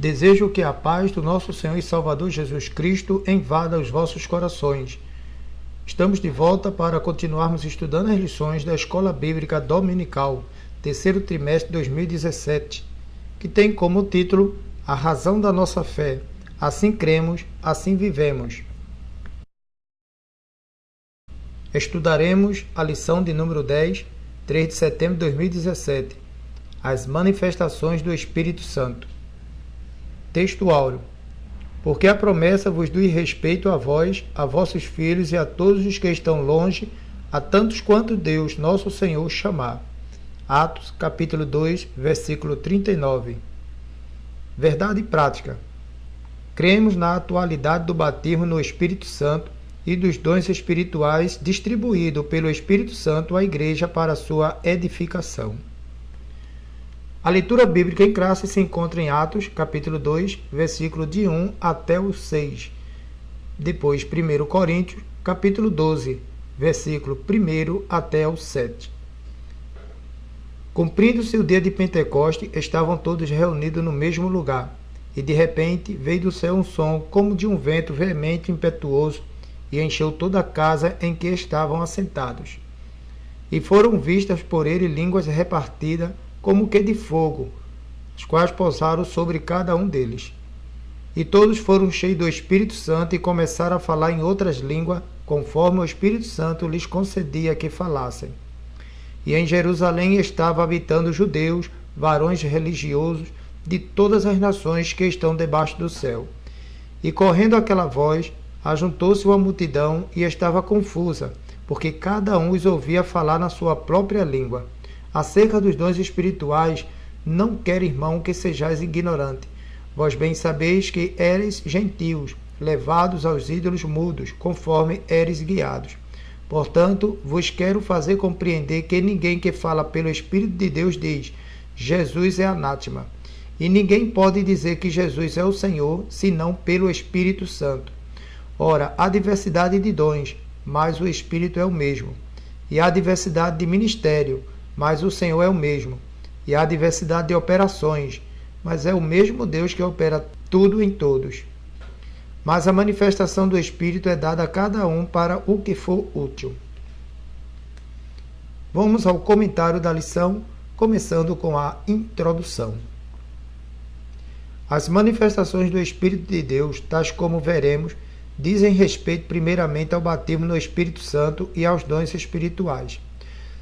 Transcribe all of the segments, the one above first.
Desejo que a paz do nosso Senhor e Salvador Jesus Cristo invada os vossos corações. Estamos de volta para continuarmos estudando as lições da Escola Bíblica Dominical, terceiro trimestre de 2017, que tem como título A Razão da Nossa Fé. Assim cremos, assim vivemos. Estudaremos a lição de número 10, 3 de setembro de 2017, As Manifestações do Espírito Santo. Texto áureo. Porque a promessa vos diz respeito a vós, a vossos filhos e a todos os que estão longe, a tantos quanto Deus, nosso Senhor, chamar. Atos, capítulo 2, versículo 39. Verdade prática. Cremos na atualidade do batismo no Espírito Santo e dos dons espirituais distribuídos pelo Espírito Santo à Igreja para sua edificação. A leitura bíblica em classe se encontra em Atos, capítulo 2, versículo de 1 até o 6. Depois, 1 Coríntios, capítulo 12, versículo 1 até o 7. Cumprindo-se o dia de Pentecoste, estavam todos reunidos no mesmo lugar. E de repente veio do céu um som como de um vento veemente e impetuoso, e encheu toda a casa em que estavam assentados. E foram vistas por ele línguas repartidas como que de fogo, as quais pousaram sobre cada um deles. E todos foram cheios do Espírito Santo e começaram a falar em outras línguas, conforme o Espírito Santo lhes concedia que falassem. E em Jerusalém estavam habitando judeus, varões religiosos, de todas as nações que estão debaixo do céu. E correndo aquela voz, ajuntou-se uma multidão e estava confusa, porque cada um os ouvia falar na sua própria língua. Acerca dos dons espirituais, não quero, irmão, que sejais ignorante. Vós bem sabeis que éreis gentios, levados aos ídolos mudos, conforme éreis guiados. Portanto, vos quero fazer compreender que ninguém que fala pelo Espírito de Deus diz, Jesus é anátema. E ninguém pode dizer que Jesus é o Senhor, senão pelo Espírito Santo. Ora, há diversidade de dons, mas o Espírito é o mesmo. E há diversidade de ministério, mas o Senhor é o mesmo. E há diversidade de operações, mas é o mesmo Deus que opera tudo em todos. Mas a manifestação do Espírito é dada a cada um para o que for útil. Vamos ao comentário da lição, começando com a introdução. As manifestações do Espírito de Deus, tais como veremos, dizem respeito primeiramente ao batismo no Espírito Santo e aos dons espirituais.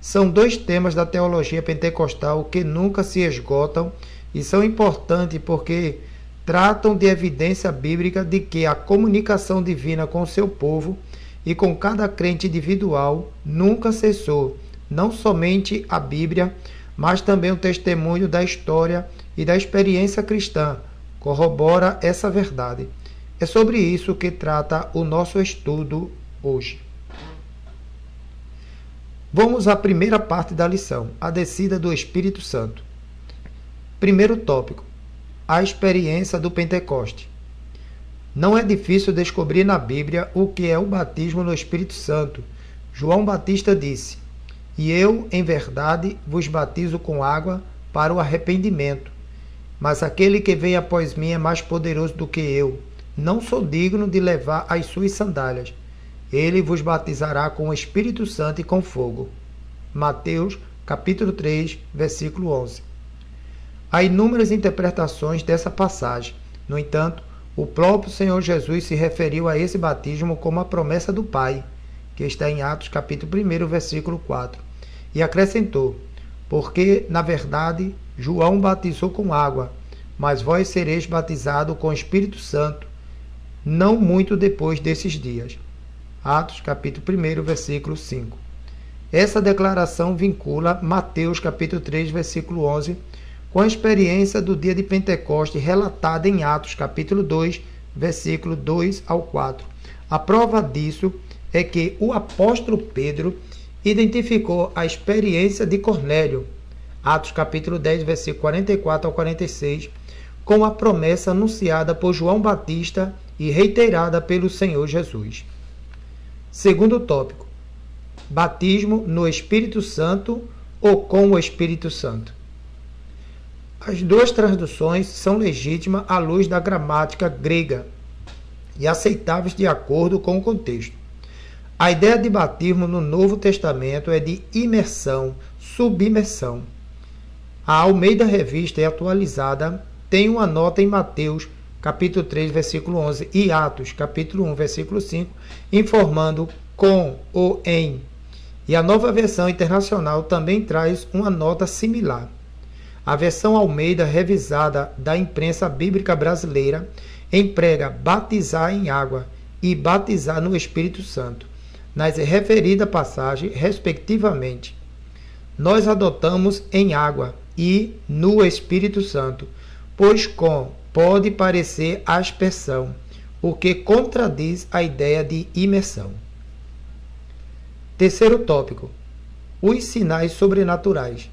São dois temas da teologia pentecostal que nunca se esgotam e são importantes porque tratam de evidência bíblica de que a comunicação divina com seu povo e com cada crente individual nunca cessou, não somente a Bíblia, mas também o testemunho da história e da experiência cristã corrobora essa verdade. É sobre isso que trata o nosso estudo hoje. Vamos à primeira parte da lição, a descida do Espírito Santo. Primeiro tópico, a experiência do Pentecoste. Não é difícil descobrir na Bíblia o que é o batismo no Espírito Santo. João Batista disse, e eu, em verdade, vos batizo com água para o arrependimento. Mas aquele que vem após mim é mais poderoso do que eu. Não sou digno de levar as suas sandálias. Ele vos batizará com o Espírito Santo e com fogo. Mateus, capítulo 3, versículo 11. Há inúmeras interpretações dessa passagem. No entanto, o próprio Senhor Jesus se referiu a esse batismo como a promessa do Pai, que está em Atos, capítulo 1, versículo 4. E acrescentou, porque, na verdade, João batizou com água, mas vós sereis batizados com o Espírito Santo, não muito depois desses dias. Atos, capítulo 1, versículo 5. Essa declaração vincula Mateus, capítulo 3, versículo 11, com a experiência do dia de Pentecoste relatada em Atos, capítulo 2, versículo 2 ao 4. A prova disso é que o apóstolo Pedro identificou a experiência de Cornélio, Atos, capítulo 10, versículo 44 ao 46, com a promessa anunciada por João Batista e reiterada pelo Senhor Jesus. Segundo tópico, batismo no Espírito Santo ou com o Espírito Santo. As duas traduções são legítimas à luz da gramática grega e aceitáveis de acordo com o contexto. A ideia de batismo no Novo Testamento é de imersão, submersão. A Almeida Revista e Atualizada tem uma nota em Mateus, capítulo 3, versículo 11, e Atos, capítulo 1, versículo 5, informando com ou em. E a Nova Versão Internacional também traz uma nota similar. A versão Almeida revisada da imprensa bíblica brasileira emprega batizar em água e batizar no Espírito Santo, nas referidas passagens, respectivamente. Nós adotamos em água e no Espírito Santo, pois com pode parecer aspersão, o que contradiz a ideia de imersão. Terceiro tópico: os sinais sobrenaturais.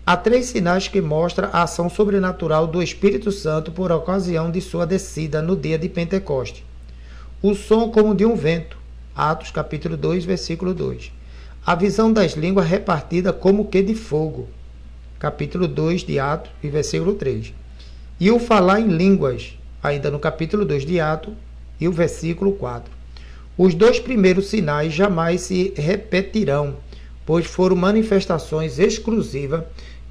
Há 3 sinais que mostram a ação sobrenatural do Espírito Santo por ocasião de sua descida no dia de Pentecoste. O som como de um vento, Atos capítulo 2, versículo 2. A visão das línguas repartida como que de fogo, capítulo 2 de Atos e versículo 3. E o falar em línguas, ainda no capítulo 2 de Atos e o versículo 4. Os 2 primeiros sinais jamais se repetirão, pois foram manifestações exclusivas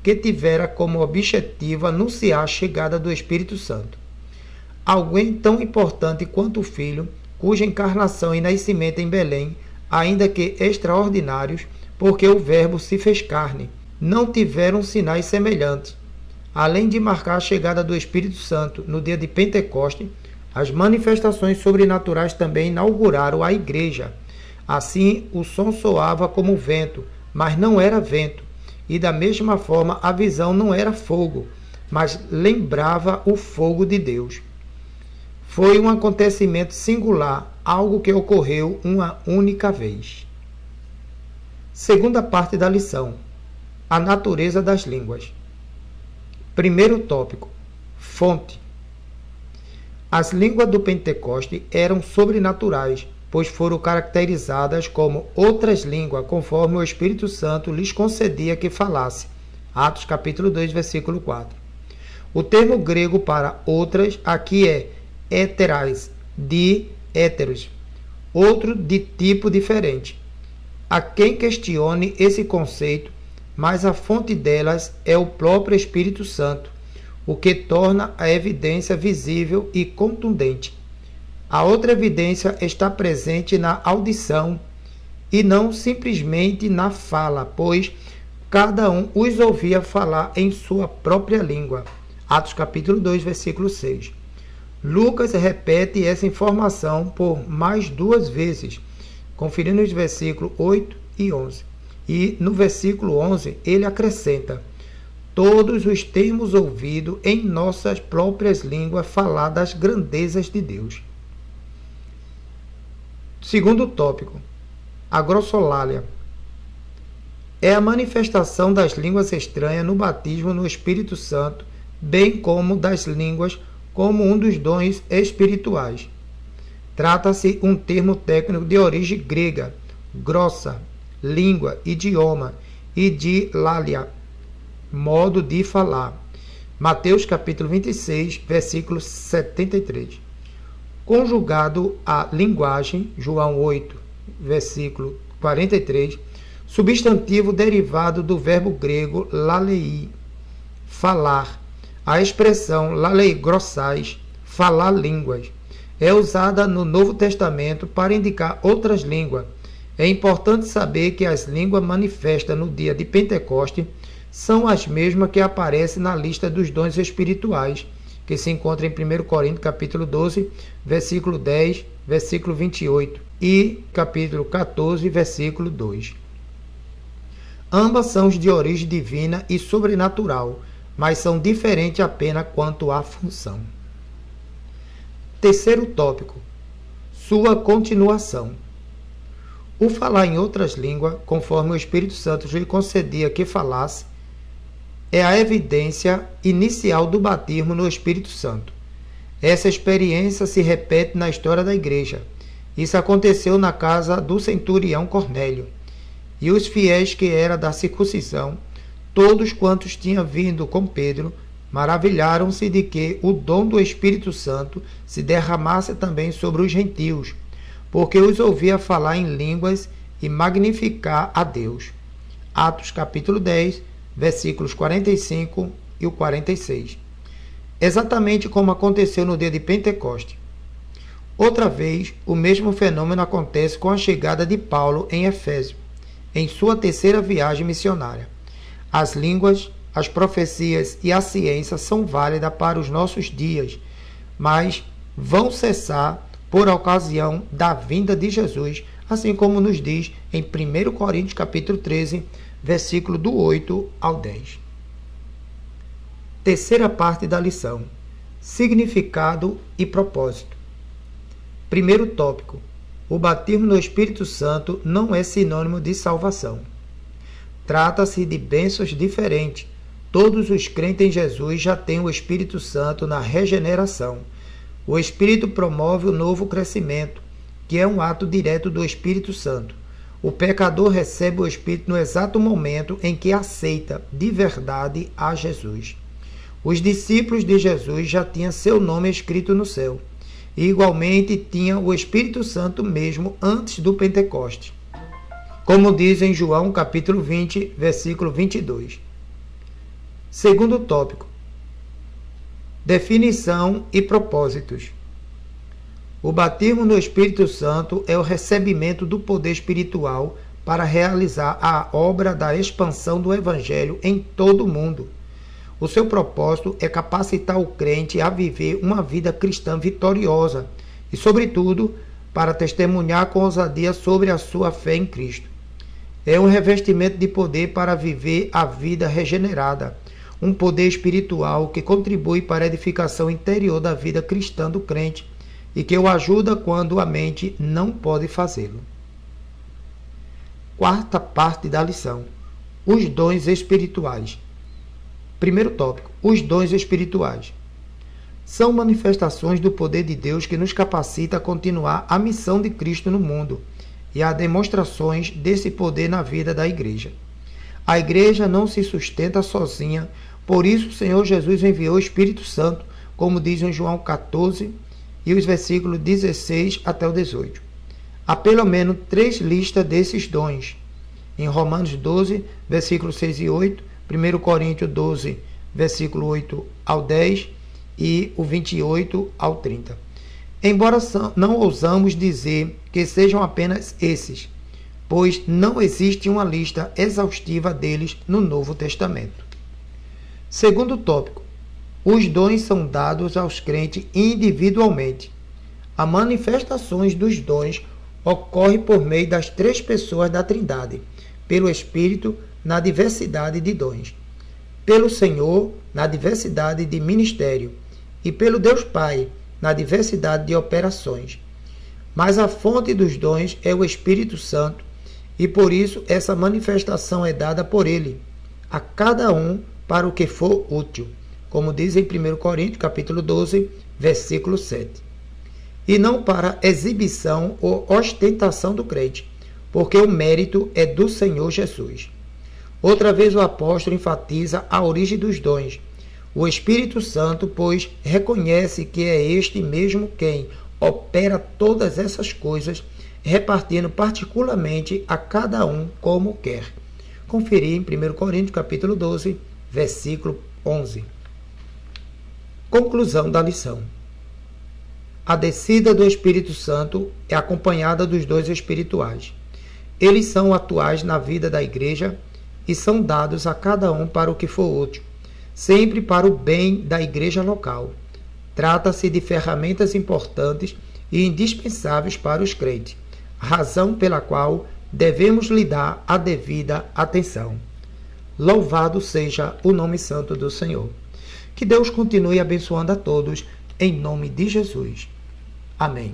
que tiveram como objetivo anunciar a chegada do Espírito Santo. Alguém tão importante quanto o Filho, cuja encarnação e nascimento em Belém, ainda que extraordinários, porque o Verbo se fez carne, não tiveram sinais semelhantes. Além de marcar a chegada do Espírito Santo no dia de Pentecoste, as manifestações sobrenaturais também inauguraram a igreja. Assim, o som soava como vento, mas não era vento. E da mesma forma, a visão não era fogo, mas lembrava o fogo de Deus. Foi um acontecimento singular, algo que ocorreu uma única vez. Segunda parte da lição: a natureza das línguas. Primeiro tópico: fonte. As línguas do Pentecoste eram sobrenaturais, pois foram caracterizadas como outras línguas, conforme o Espírito Santo lhes concedia que falasse. Atos capítulo 2, versículo 4. O termo grego para outras aqui é heterais, de héteros, outro de tipo diferente. Há quem questione esse conceito, mas a fonte delas é o próprio Espírito Santo, o que torna a evidência visível e contundente. A outra evidência está presente na audição e não simplesmente na fala, pois cada um os ouvia falar em sua própria língua. Atos capítulo 2, versículo 6. Lucas repete essa informação por mais 2 vezes, conferindo os versículos 8 e 11. E no versículo 11 ele acrescenta: todos os temos ouvido em nossas próprias línguas falar das grandezas de Deus. Segundo tópico: a glossolalia. É a manifestação das línguas estranhas no batismo no Espírito Santo, bem como das línguas como um dos dons espirituais. Trata-se um termo técnico de origem grega, grossa, língua, idioma, e de lalia, modo de falar. Mateus capítulo 26, versículo 73. Conjugado à linguagem, João 8, versículo 43, substantivo derivado do verbo grego lalei, falar. A expressão lalei grossais, falar línguas, é usada no Novo Testamento para indicar outras línguas. É importante saber que as línguas manifestas no dia de Pentecoste são as mesmas que aparecem na lista dos dons espirituais, que se encontra em 1 Coríntios capítulo 12, versículo 10, versículo 28 e capítulo 14, versículo 2. Ambas são de origem divina e sobrenatural, mas são diferentes apenas quanto à função. Terceiro tópico: sua continuação. O falar em outras línguas, conforme o Espírito Santo lhe concedia que falasse, é a evidência inicial do batismo no Espírito Santo. Essa experiência se repete na história da igreja. Isso aconteceu na casa do centurião Cornélio. E os fiéis que eram da circuncisão, todos quantos tinham vindo com Pedro maravilharam-se de que o dom do Espírito Santo se derramasse também sobre os gentios, porque os ouvia falar em línguas e magnificar a Deus. Atos capítulo 10, versículos 45 e o 46. Exatamente como aconteceu no dia de Pentecoste. Outra vez, o mesmo fenômeno acontece com a chegada de Paulo em Efésio, em sua terceira viagem missionária. As línguas, as profecias e a ciência são válidas para os nossos dias, mas vão cessar por ocasião da vinda de Jesus, assim como nos diz em 1 Coríntios capítulo 13, versículo do 8 ao 10. Terceira parte da lição: significado e propósito. Primeiro tópico: o batismo no Espírito Santo não é sinônimo de salvação. Trata-se de bênçãos diferentes. Todos os crentes em Jesus já têm o Espírito Santo na regeneração. O Espírito promove o novo crescimento, que é um ato direto do Espírito Santo. O pecador recebe o Espírito no exato momento em que aceita de verdade a Jesus. Os discípulos de Jesus já tinham seu nome escrito no céu. E igualmente tinham o Espírito Santo mesmo antes do Pentecoste. Como diz em João capítulo 20, versículo 22. Segundo tópico: definição e propósitos. O batismo no Espírito Santo é o recebimento do poder espiritual para realizar a obra da expansão do Evangelho em todo o mundo. O seu propósito é capacitar o crente a viver uma vida cristã vitoriosa e, sobretudo, para testemunhar com ousadia sobre a sua fé em Cristo. É um revestimento de poder para viver a vida regenerada, um poder espiritual que contribui para a edificação interior da vida cristã do crente e que o ajuda quando a mente não pode fazê-lo. Quarta parte da lição: os dons espirituais. Primeiro tópico: os dons espirituais. São manifestações do poder de Deus que nos capacita a continuar a missão de Cristo no mundo e há demonstrações desse poder na vida da igreja. A igreja não se sustenta sozinha, por isso o Senhor Jesus enviou o Espírito Santo, como diz em João 14 e os versículos 16 até o 18. Há pelo menos 3 listas desses dons. Em Romanos 12, versículos 6 e 8, 1 Coríntios 12, versículo 8 ao 10 e o 28 ao 30. Embora não ousamos dizer que sejam apenas esses, pois não existe uma lista exaustiva deles no Novo Testamento. Segundo tópico: os dons são dados aos crentes individualmente. As manifestações dos dons ocorrem por meio das 3 pessoas da Trindade, pelo Espírito, na diversidade de dons, pelo Senhor, na diversidade de ministério, e pelo Deus Pai, na diversidade de operações. Mas a fonte dos dons é o Espírito Santo, e por isso essa manifestação é dada por ele, a cada um para o que for útil, como diz em 1 Coríntios capítulo 12, versículo 7. E não para exibição ou ostentação do crente, porque o mérito é do Senhor Jesus. Outra vez o apóstolo enfatiza a origem dos dons. O Espírito Santo, pois, reconhece que é este mesmo quem opera todas essas coisas, repartindo particularmente a cada um como quer. Conferir em 1 Coríntios capítulo 12, versículo 11. Conclusão da lição. A descida do Espírito Santo é acompanhada dos dons espirituais. Eles são atuais na vida da igreja e são dados a cada um para o que for útil, sempre para o bem da igreja local. Trata-se de ferramentas importantes e indispensáveis para os crentes, razão pela qual devemos lhe dar a devida atenção. Louvado seja o nome santo do Senhor. Que Deus continue abençoando a todos, em nome de Jesus. Amém.